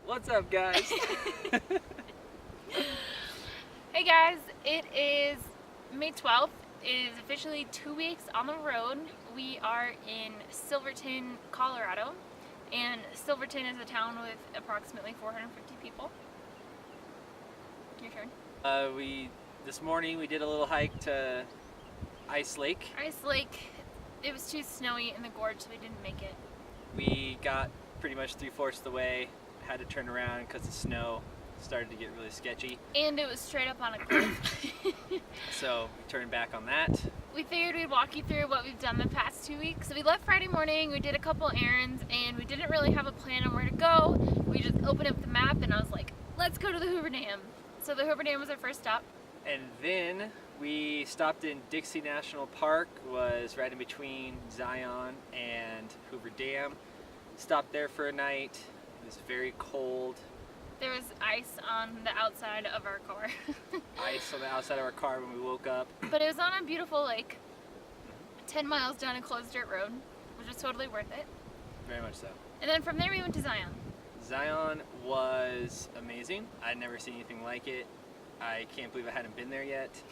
What's up, guys? Hey guys, it is May 12th. It is officially 2 weeks on the road. We are in Silverton, Colorado, and Silverton is a town with approximately 450 people. Your turn. This morning we did a little hike to Ice Lake. Ice Lake, it was too snowy in the gorge, so we didn't make it. We got pretty much 3/4 of the way, had to turn around because the snow started to get really sketchy. And it was straight up on a cliff. So we turned back on that. We figured we'd walk you through what we've done the past 2 weeks. So we left Friday morning, we did a couple errands, and we didn't really have a plan on where to go. We just opened up the map and I was like, let's go to the Hoover Dam. So the Hoover Dam was our first stop. And then we stopped in Dixie National Park, was right in between Zion and Hoover Dam. Stopped there for a night. It was very cold. There was ice on the outside of our car. Ice on the outside of our car when we woke up. But it was on a beautiful lake, 10 miles down a closed dirt road, which was totally worth it. Very much so. And then from there we went to Zion. Zion was amazing. I'd never seen anything like it. I can't believe I hadn't been there yet.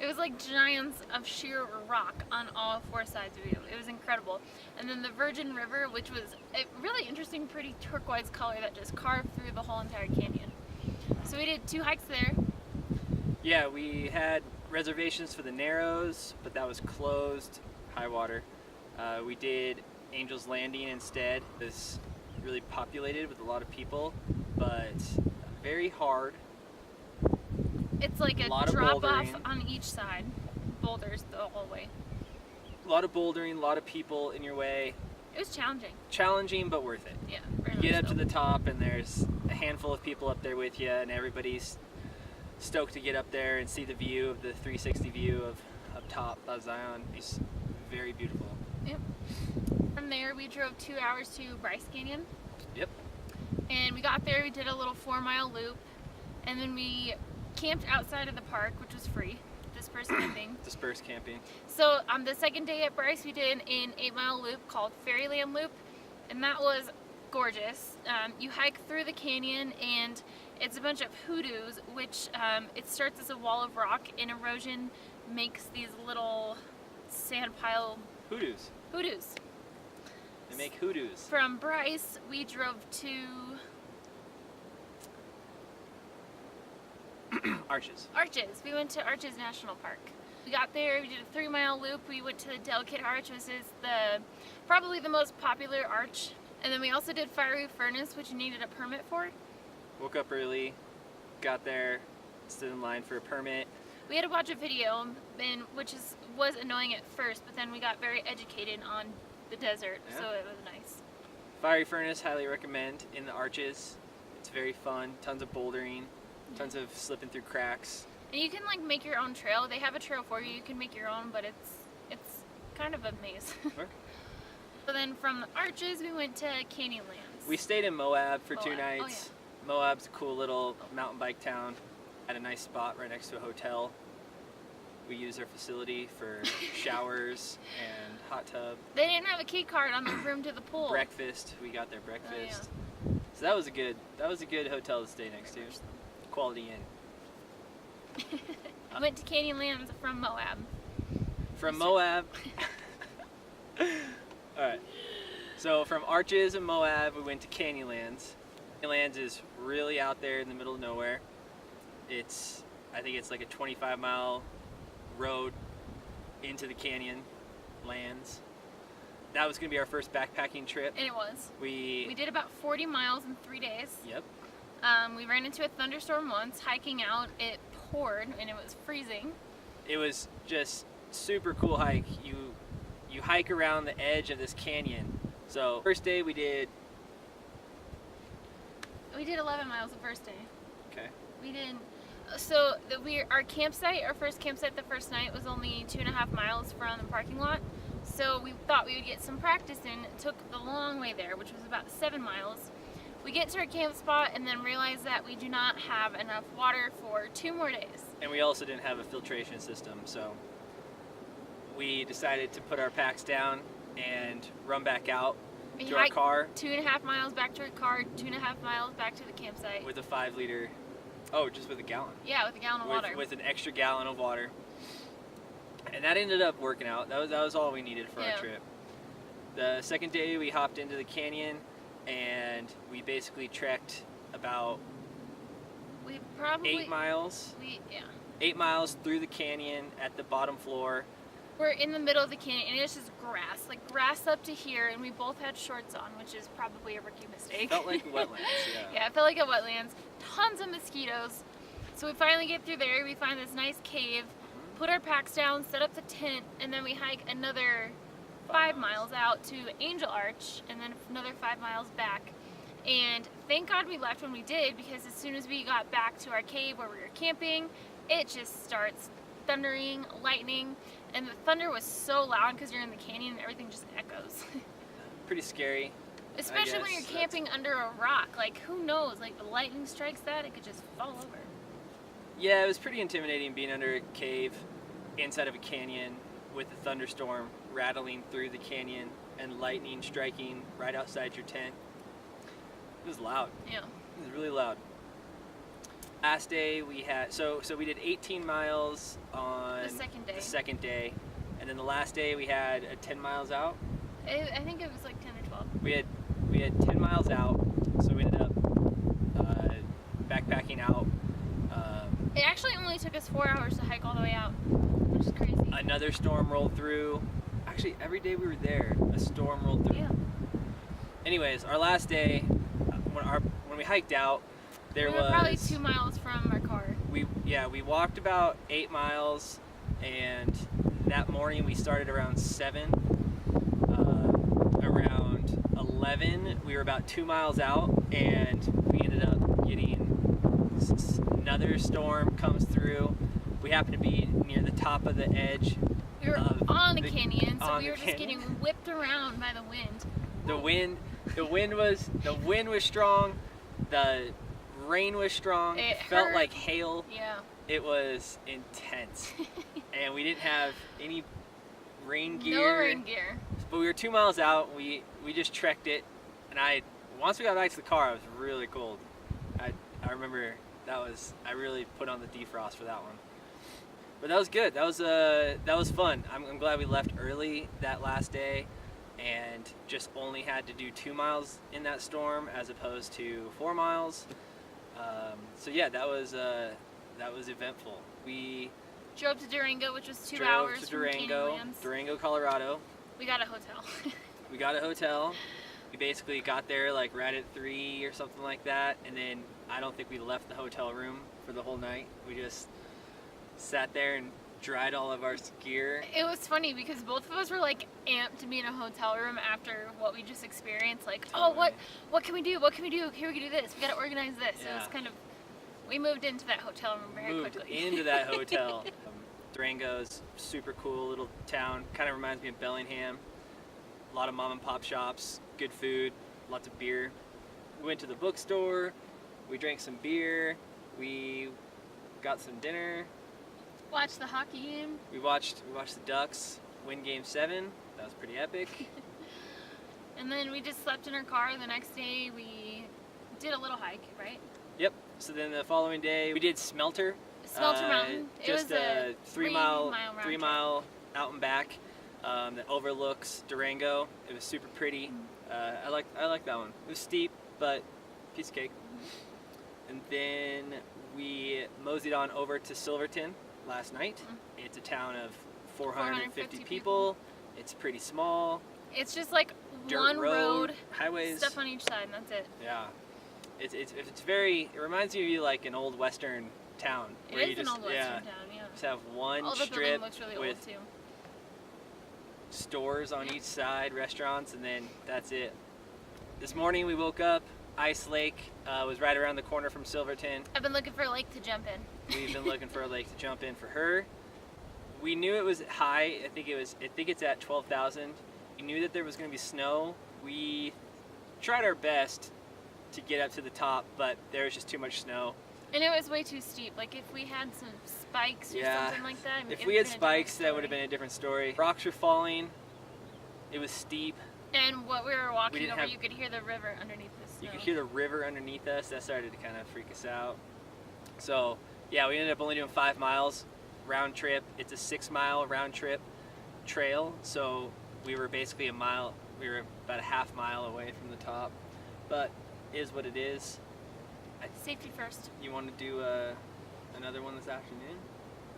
It was like giants of sheer rock on all four sides of you. It was incredible. And then the Virgin River, which was a really interesting, pretty turquoise color that just carved through the whole entire canyon. So we did 2 hikes there. Yeah, we had reservations for the Narrows, but that was closed, high water. We did Angel's Landing instead. It was really populated with a lot of people, but very hard. It's like a lot of drop off bouldering. on each side. Boulders the whole way. A lot of bouldering, a lot of people in your way. It was challenging. Challenging, but worth it. Yeah, very You get much up so. to the top and there's a handful of people up there with you, and everybody's stoked to get up there and see the view of the 360 view of up top of Zion. It's very beautiful. Yep. From there we drove 2 hours to Bryce Canyon. Yep. And we got there, we did a little 4-mile loop, and then we camped outside of the park, which was free, dispersed camping. Dispersed camping. So on the second day at Bryce, we did an 8-mile loop called Fairyland Loop, and that was gorgeous. You hike through the canyon, and it's a bunch of hoodoos, which it starts as a wall of rock, and erosion makes these little sand pile Hoodoos. hoodoos. They make hoodoos. From Bryce, we drove to Arches. Arches. We went to Arches National Park. We got there, we did a 3-mile loop. We went to the Delicate Arch, which is probably the most popular arch. And then we also did Fiery Furnace, which you needed a permit for. Woke up early, got there, stood in line for a permit. We had to watch a video, which was annoying at first, but then we got very educated on the desert, Yeah. so it was nice. Fiery Furnace, highly recommend, in the Arches. It's very fun, tons of bouldering, tons of slipping through cracks. And you can like make your own trail. They have a trail for you. You can make your own, but it's kind of a maze. Sure. So then from Arches, we went to Canyonlands. We stayed in Moab for 2 Moab. Oh, nights. Moab's a cool little mountain bike town. Had a nice spot right next to a hotel. We used their facility for showers and hot tub. They didn't have a key card on the room to the pool. Breakfast, we got their breakfast. Oh, So that was a good hotel to stay next to. Quality Inn. I went to Canyonlands from Moab. From Moab. Alright. So from Arches and Moab, we went to Canyonlands. Canyonlands is really out there in the middle of nowhere. I think it's like a 25-mile road into the canyon lands. That was going to be our first backpacking trip. And it was. We We did about 40 miles in 3 days. Yep. We ran into a thunderstorm once. Hiking out, it poured and it was freezing. It was just super cool hike. You hike around the edge of this canyon. So first day we did 11 miles the first day. okay. We did. So our campsite, our first campsite the first night was only 2.5 miles from the parking lot. So we thought we would get some practice in. It took the long way there, which was about 7 miles. We get to our camp spot and then realize that we do not have enough water for 2 more days. And we also didn't have a filtration system, so we decided to put our packs down and run back out. We to our hiked car 2.5 miles back to our car, 2.5 miles back to the campsite. with a 5-liter. Oh, just with a gallon. Yeah, with a gallon of water. With an extra gallon of water. And that ended up working out. That was all we needed for our trip. The second day we hopped into the canyon and we basically trekked about 8 miles. 8 miles through the canyon at the bottom floor. We're in the middle of the canyon and it's just grass, like grass up to here, and we both had shorts on, which is probably a rookie mistake. Felt like wetlands, yeah. Yeah, it felt like a wetlands. Tons of mosquitoes. So we finally get through there, we find this nice cave, put our packs down, set up the tent, and then we hike another 5 miles out to Angel Arch, and then another 5 miles back. And thank God we left when we did, because as soon as we got back to our cave where we were camping, it just starts thundering, lightning, and the thunder was so loud because you're in the canyon and everything just echoes. Pretty scary. Especially when you're camping under a rock. Like, who knows? Like, the lightning strikes that, it could just fall over. Yeah, it was pretty intimidating being under a cave inside of a canyon with a thunderstorm rattling through the canyon and lightning striking right outside your tent. It was loud. Yeah. It was really loud. Last day we had, so we did 18 miles on the second day, and then the last day we had 10 miles out. I think it was like 10 or 12. We had 10 miles out, so we ended up backpacking out. It actually only took us 4 hours to hike all the way out, which is crazy. Another storm rolled through. Actually, every day we were there, a storm rolled through. Yeah. Anyways, our last day, when we hiked out, we were probably 2 miles from our car. We walked about 8 miles, and that morning we started around 7. Around 11, we were about 2 miles out, and we ended up getting another storm comes through. We happened to be near the top of the edge. We were on the canyon, so we were just getting whipped around by the wind. The wind was strong. The rain was strong. It felt like hail. Yeah. It was intense. And we didn't have any rain gear. No rain gear. But we were 2 miles out. We just trekked it, and once we got back to the car, I was really cold. I remember I really put on the defrost for that one. But that was good. That was fun. I'm glad we left early that last day, and just only had to do 2 miles in that storm as opposed to 4 miles. So yeah, that was eventful. We drove to Durango, which was 2 hours to from Durango, Colorado. We got a hotel. We got a hotel. We basically got there like right at 3 or something like that, and then I don't think we left the hotel room for the whole night. We just sat there and dried all of our gear. It was funny because both of us were like amped to be in a hotel room after what we just experienced. Like, totally. Oh, what can we do? What can we do? Here, we can do this. We gotta organize this. Yeah. It was kind of, we moved into that hotel room very quickly. Into that hotel. Durango's super cool little town. Kind of reminds me of Bellingham. A lot of mom and pop shops, good food, lots of beer. We went to the bookstore. We drank some beer. We got some dinner. Watched the hockey game. We watched the Ducks win Game 7. That was pretty epic. And then we just slept in our car. The next day we did a little hike, right? Yep. So then the following day we did Smelter. Smelter Mountain. Just it was a 3 mile out and back that overlooks Durango. It was super pretty. I like that one. It was steep, but piece of cake. And then we moseyed on over to Silverton last night. It's a town of 450 people. It's pretty small. It's just like dirt one road, highways, stuff on each side, and that's it. Yeah, it reminds me of like an old western town. It is an old western town, yeah. Just have one the strip building looks really with old too. Stores on each side, restaurants, and then that's it. This morning we woke up. Ice Lake was right around the corner from Silverton. I've been looking for a lake to jump in. We've been looking for a lake to jump in for her. We knew it was high. I think it's at 12,000. We knew that there was going to be snow. We tried our best to get up to the top, but there was just too much snow. And it was way too steep. Like if we had some spikes or something like that. If we had spikes, that would have been a different story. Rocks were falling. It was steep. And what we were walking didn't over, have- you could hear the river underneath the snow. You could hear the river underneath us. That started to kind of freak us out. So yeah, we ended up only doing 5 miles round trip. It's a 6-mile round trip trail. So we were basically we were about a half mile away from the top. But is what it is. Safety first. You want to do another one this afternoon?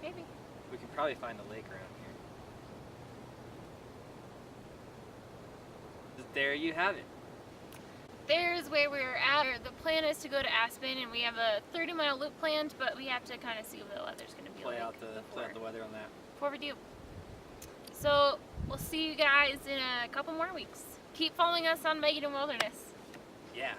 Maybe. We can probably find a lake around here. There you have it. There's where we're at. The plan is to go to Aspen, and we have a 30-mile loop planned, but we have to kind of see what the weather's going to be Play like out the weather on that. before we do. So we'll see you guys in a couple more weeks. Keep following us on Megan and Wilderness. Yeah.